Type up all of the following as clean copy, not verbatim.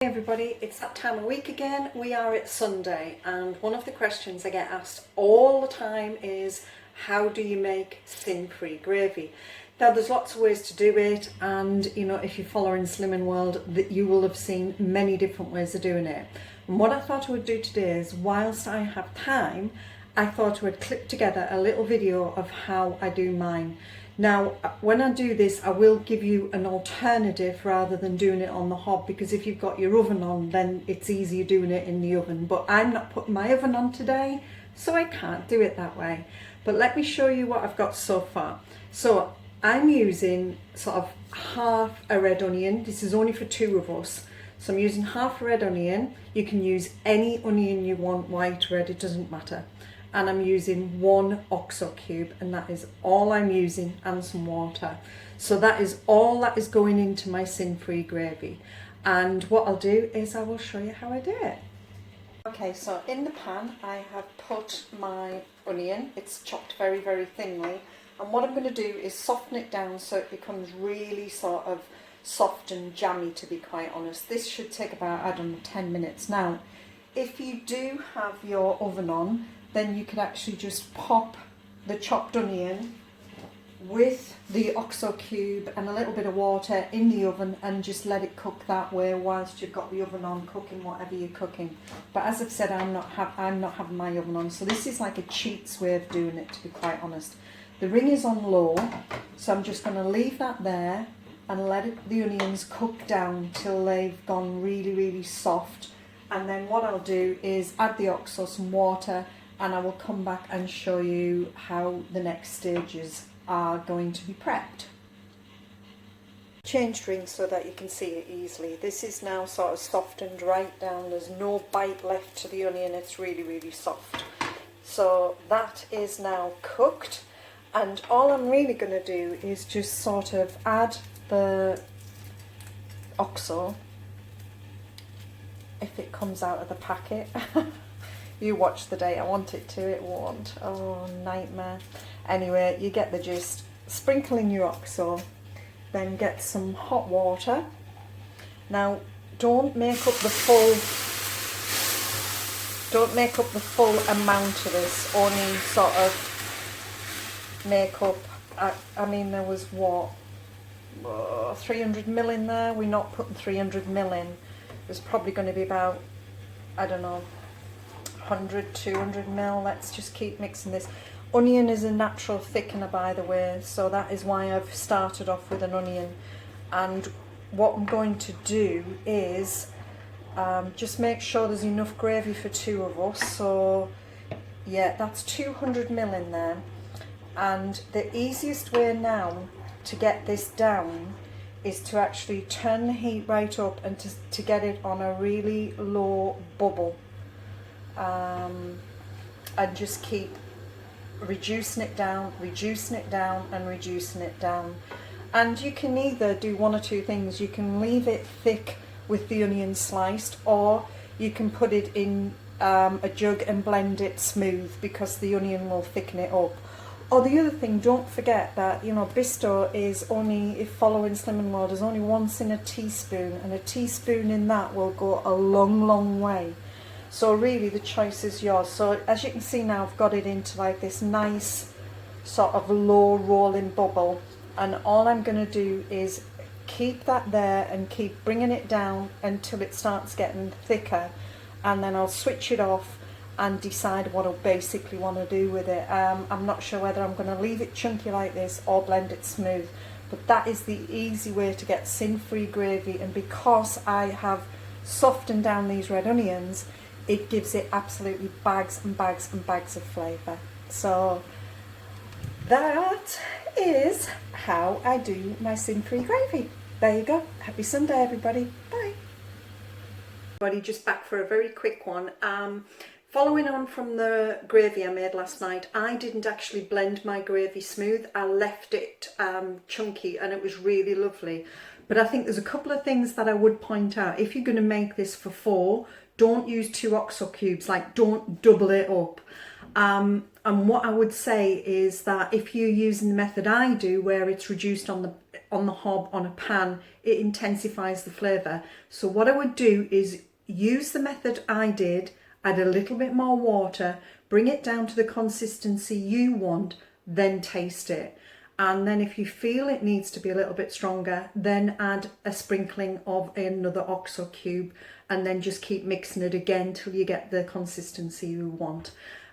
Hey everybody, it's that time of week again. We are at Sunday, and one of the questions I get asked all the time is, how do you make sin-free gravy? Now there's lots of ways to do it, and if you're following Slimming World, that you will have seen many different ways of doing it. And what I thought I would do today is, whilst I have time, I thought I would clip together a little video of how I do mine. Now, when I do this, I will give you an alternative rather than doing it on the hob, because if you've got your oven on, then it's easier doing it in the oven. But I'm not putting my oven on today, so I can't do it that way. But let me show you what I've got so far. So I'm using sort of half a red onion. This is only for two of us. So I'm using half a red onion. You can use any onion you want, white, red, it doesn't matter. And I'm using one OXO cube, and that is all I'm using, and some water. So that is all that is going into my sin-free gravy. And what I'll do is I will show you how I do it. Okay, so in the pan I have put my onion. It's chopped very, very thinly. And what I'm going to do is soften it down so it becomes really sort of soft and jammy, to be quite honest. This should take about, I don't know, 10 minutes. Now, if you do have your oven on, then you could actually just pop the chopped onion with the OXO cube and a little bit of water in the oven and just let it cook that way whilst you've got the oven on, cooking whatever you're cooking. But as I've said, I'm not having my oven on, so this is like a cheats way of doing it, to be quite honest. The ring is on low, so I'm just going to leave that there and let the onions cook down till they've gone really, really soft. And then what I'll do is add the OXO, some water, and I will come back and show you how the next stages are going to be prepped. Changed ring so that you can see it easily. This is now sort of softened right down. There's no bite left to the onion. It's really, really soft. So that is now cooked, and all I'm really going to do is just sort of add the OXO, if it comes out of the packet. You watch the day I want it to, it won't. Oh, nightmare. Anyway, you get the gist. Sprinkle in your OXO, then get some hot water. Now, don't make up the full amount of this, only sort of make up, I mean, there was what, 300 ml in there. We're not putting 300 ml in. There's probably going to be about, I don't know, 100, 200 ml. Let's just keep mixing this. Onion is a natural thickener, by the way, so that is why I've started off with an onion. And what I'm going to do is just make sure there's enough gravy for two of us. So yeah, that's 200 ml in there. And the easiest way now to get this down is to actually turn the heat right up and to get it on a really low bubble. And just keep reducing it down, reducing it down, and reducing it down. And you can either do one or two things. You can leave it thick with the onion sliced, or you can put it in a jug and blend it smooth, because the onion will thicken it up. Or the other thing, don't forget that, Bisto is only, if following Slimming World, is only once in a teaspoon, and a teaspoon in that will go a long, long way. So really the choice is yours. So as you can see now, I've got it into like this nice sort of low rolling bubble, and all I'm going to do is keep that there and keep bringing it down until it starts getting thicker, and then I'll switch it off and decide what I basically want to do with it. I'm not sure whether I'm going to leave it chunky like this or blend it smooth, but that is the easy way to get sin-free gravy. And because I have softened down these red onions, it gives it absolutely bags and bags and bags of flavour. So that is how I do my sin-free gravy. There you go. Happy Sunday, everybody. Bye. Everybody, just back for a very quick one. Following on from the gravy I made last night, I didn't actually blend my gravy smooth. I left it chunky, and it was really lovely. But I think there's a couple of things that I would point out. If you're going to make this for four, don't use two OXO cubes, like don't double it up. And what I would say is that if you're using the method I do, where it's reduced on the hob on a pan, it intensifies the flavour. So what I would do is use the method I did, add a little bit more water, bring it down to the consistency you want, then taste it. And then if you feel it needs to be a little bit stronger, then add a sprinkling of another OXO cube, and then just keep mixing it again till you get the consistency you want.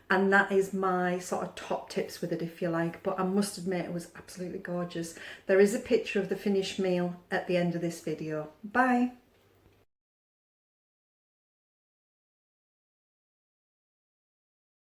And that is my sort of top tips with it, if you like. But I must admit, it was absolutely gorgeous. There is a picture of the finished meal at the end of this video. Bye.